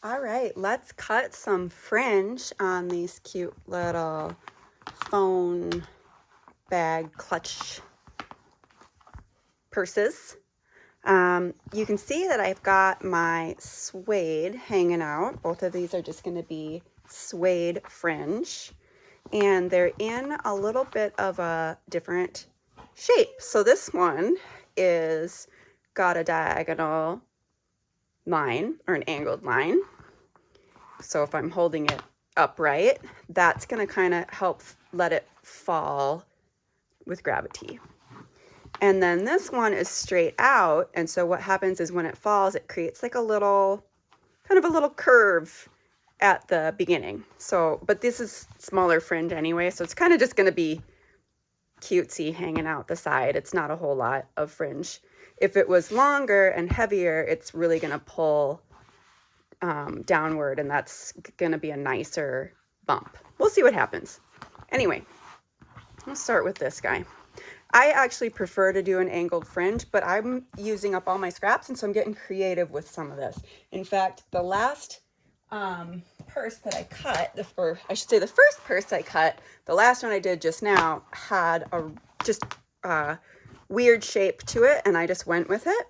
All right, let's cut some fringe on these cute little phone bag clutch purses. You can see that I've got my suede hanging out. Both of these are just going to be suede fringe, and they're in a little bit of a different shape. So this one is got a diagonal line or an angled line. So if I'm holding it upright, that's going to kind of help let it fall with gravity. And then this one is straight out. And so what happens is when it falls, it creates like a little, kind of a little curve at the beginning. So, but this is smaller fringe anyway. So it's kind of just going to be cutesy hanging out the side. It's not a whole lot of fringe. If it was longer and heavier, it's really going to pull downward, and that's going to be a nicer bump. We'll see what happens. Anyway, I'll start with this guy. I actually prefer to do an angled fringe, but I'm using up all my scraps, and so I'm getting creative with some of this. In fact, the last purse that I cut, or I should say the first purse I cut, the last one I did just now had a just weird shape to it, and I just went with it.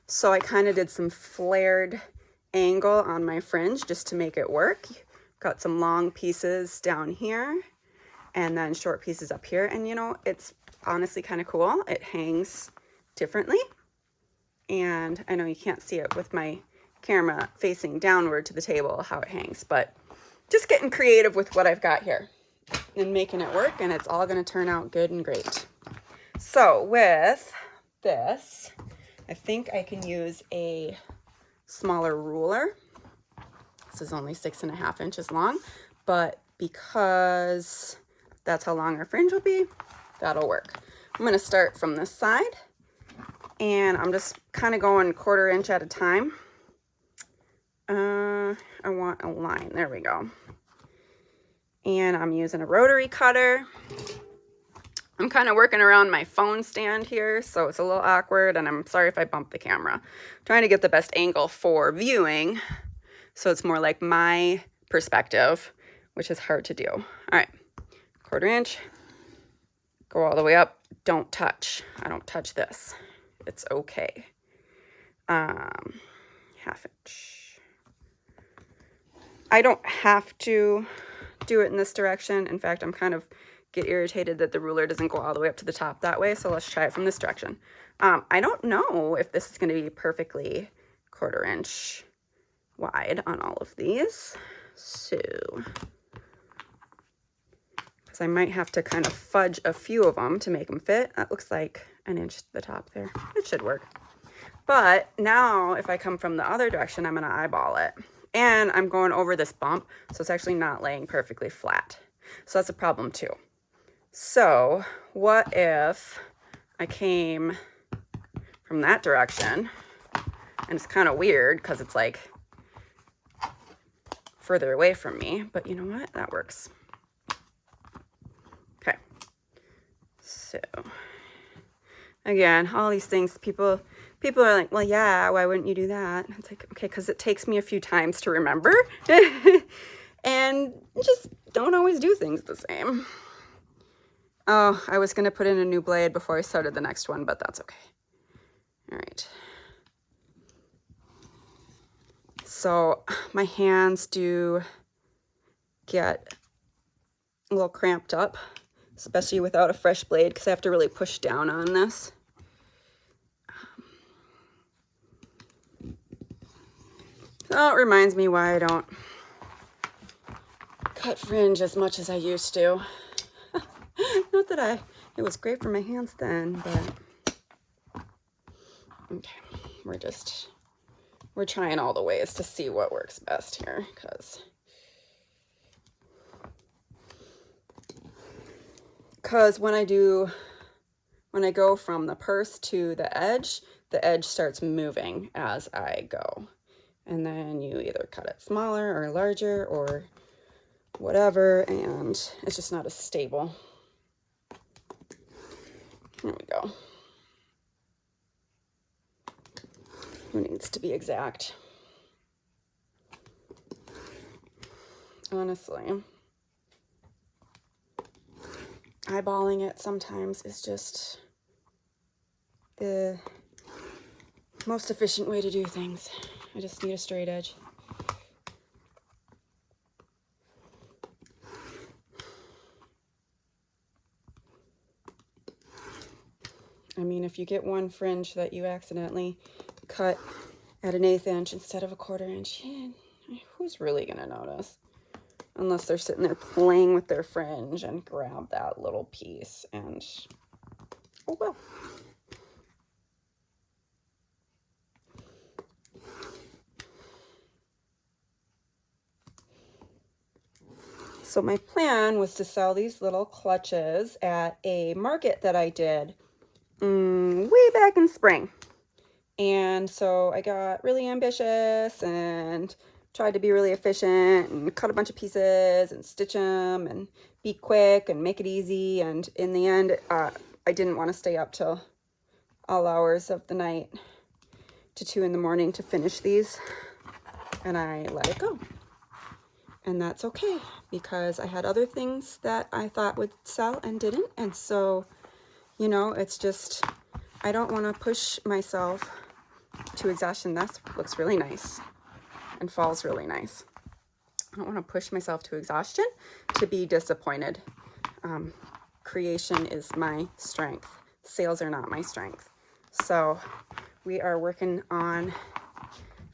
So I kind of did some flared angle on my fringe just to make it work. Got some long pieces down here and then short pieces up here. And you know, it's honestly kind of cool. It hangs differently. And I know you can't see it with my camera facing downward to the table how it hangs, but just getting creative with what I've got here and making it work, and it's all going to turn out good and great. So with this, I think I can use a smaller ruler. This is only 6.5 inches long, but because that's how long our fringe will be, that'll work. I'm going to start from this side, and I'm just kind of going 1/4 inch at a time. I want a line. There we go. And I'm using a rotary cutter. I'm kind of working around my phone stand here, so it's a little awkward, and I'm sorry if I bump the camera. I'm trying to get the best angle for viewing, so it's more like my perspective, which is hard to do. All right, 1/4 inch, go all the way up. Don't touch. I don't touch this. It's okay. 1/2 inch. I don't have to do it in this direction. In fact, I'm kind of get irritated that the ruler doesn't go all the way up to the top that way. So let's try it from this direction. I don't know if this is going to be perfectly 1/4 inch wide on all of these. So, because I might have to kind of fudge a few of them to make them fit. That looks like 1 inch to the top there. It should work. But now if I come from the other direction, I'm going to eyeball it. And I'm going over this bump, so it's actually not laying perfectly flat. So that's a problem too. So what if I came from that direction, and it's kind of weird because it's like further away from me, but you know what? That works. Okay. So again, all these things, people are like, well, yeah, why wouldn't you do that? It's like, okay, because it takes me a few times to remember and just don't always do things the same. Oh, I was going to put in a new blade before I started the next one, but that's okay. All right. So my hands do get a little cramped up, especially without a fresh blade, because I have to really push down on this. Oh, it reminds me why I don't cut fringe as much as I used to. Not that it was great for my hands then, but okay, we're trying all the ways to see what works best here, because when I go from the purse to the edge starts moving as I go. And then you either cut it smaller or larger or whatever, and it's just not as stable. There we go. Who needs to be exact? honestly. Eyeballing it sometimes is just the most efficient way to do things. I just need a straight edge. I mean, if you get one fringe that you accidentally cut at an 1/8 inch instead of a 1/4 inch, who's really gonna notice? Unless they're sitting there playing with their fringe and grab that little piece and, oh well. So my plan was to sell these little clutches at a market that I did way back in spring. And so I got really ambitious and tried to be really efficient and cut a bunch of pieces and stitch them and be quick and make it easy. And in the end, I didn't want to stay up till all hours of the night to 2 in the morning to finish these. And I let it go. And that's okay, because I had other things that I thought would sell and didn't. And so, you know, it's just, I don't want to push myself to exhaustion. That looks really nice and falls really nice. I don't want to push myself to exhaustion to be disappointed. Creation is my strength. Sales are not my strength. So we are working on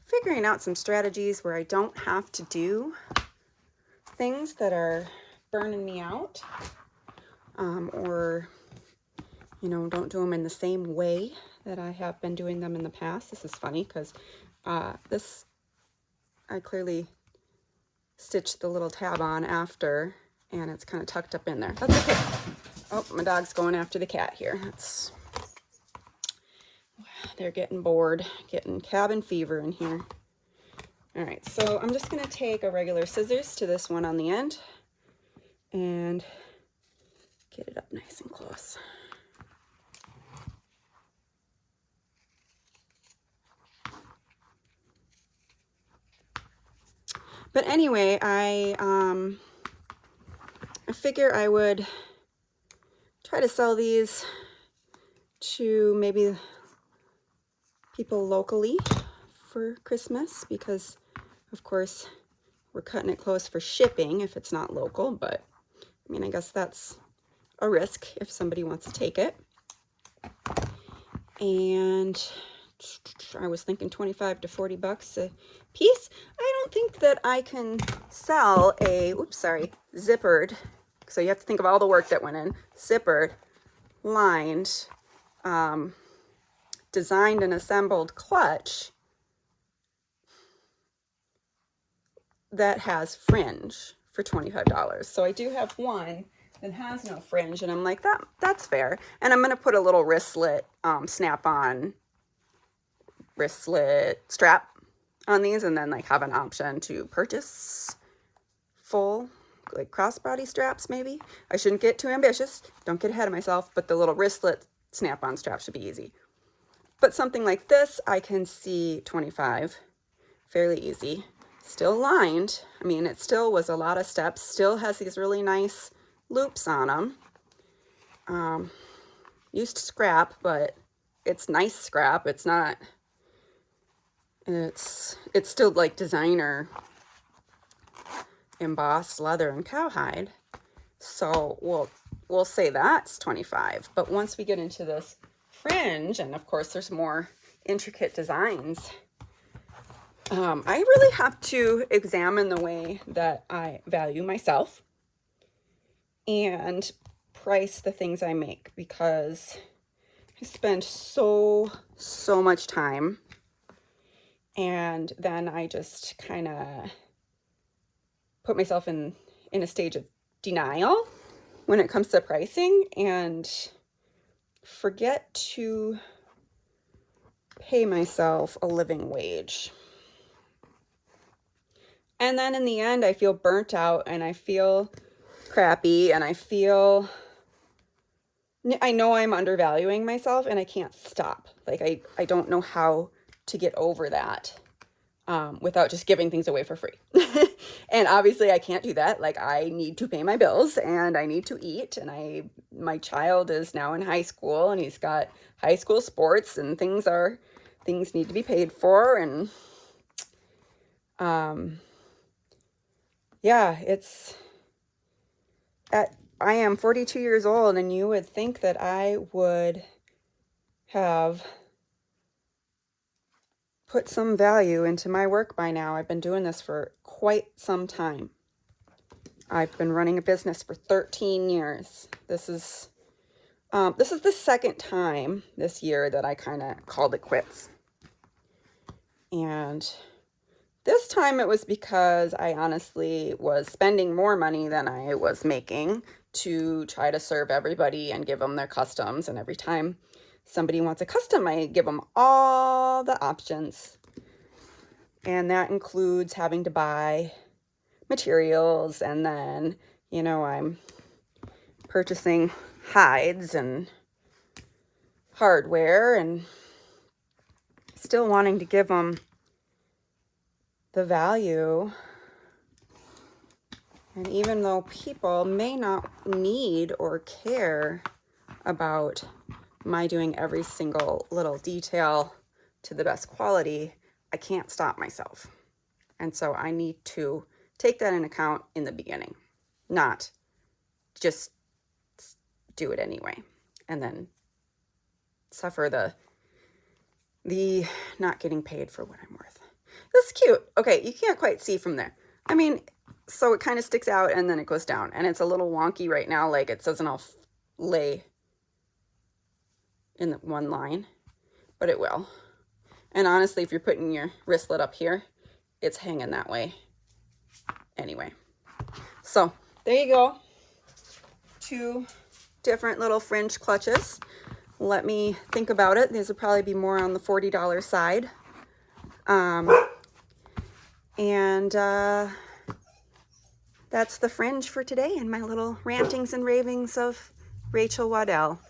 figuring out some strategies where I don't have to do things that are burning me out, or, you know, don't do them in the same way that I have been doing them in the past. This is funny because this, I clearly stitched the little tab on after, and it's kind of tucked up in there. That's okay. Oh, my dog's going after the cat here. They're getting bored, getting cabin fever in here. All right, so I'm just going to take a regular scissors to this one on the end and get it up nice and close. But anyway, I figure I would try to sell these to maybe people locally for Christmas, because of course we're cutting it close for shipping if it's not local, but I mean, I guess that's a risk if somebody wants to take it. And I was thinking 25 to 40 bucks a piece. I don't think that I can sell a, zippered, so you have to think of all the work that went in, zippered, lined, designed and assembled clutch that has fringe for $25. So I do have one that has no fringe, and I'm like, that's fair. And I'm going to put a little wristlet snap-on wristlet strap on these, and then like have an option to purchase full like crossbody straps maybe. I shouldn't get too ambitious. Don't get ahead of myself, but the little wristlet snap-on strap should be easy. But something like this, I can see 25, fairly easy. Still lined. I mean, it still was a lot of steps. Still has these really nice loops on them. Used scrap, but it's nice scrap. It's not, it's still like designer embossed leather and cowhide. So we'll say that's 25. But once we get into this fringe, and of course there's more intricate designs, I really have to examine the way that I value myself and price the things I make, because I spend so much time, and then I just kind of put myself in a stage of denial when it comes to pricing, and forget to pay myself a living wage. And then in the end, I feel burnt out and I feel crappy, and I know I'm undervaluing myself, and I can't stop. Like I don't know how to get over that. without just giving things away for free. And obviously I can't do that. Like, I need to pay my bills and I need to eat, and my child is now in high school and he's got high school sports, and things need to be paid for. And yeah, I am 42 years old, and you would think that I would have put some value into my work by now. I've been doing this for quite some time. I've been running a business for 13 years. This is the second time this year that I kind of called it quits. And this time it was because I honestly was spending more money than I was making to try to serve everybody and give them their customs. And every time somebody wants a custom, I give them all the options. And that includes having to buy materials, and then, I'm purchasing hides and hardware, and still wanting to give them the value. And even though people may not need or care about my doing every single little detail to the best quality, I can't stop myself. And so I need to take that in account in the beginning, not just do it anyway and then suffer the not getting paid for what I'm worth. This is cute. Okay, you can't quite see from there. I mean, so it kind of sticks out and then it goes down, and it's a little wonky right now, like it doesn't all lay in one line, but it will. And honestly, if you're putting your wristlet up here, it's hanging that way anyway. So there you go. 2 different little fringe clutches. Let me think about it. These will probably be more on the $40 side. That's the fringe for today, and my little rantings and ravings of Rachel Waddell.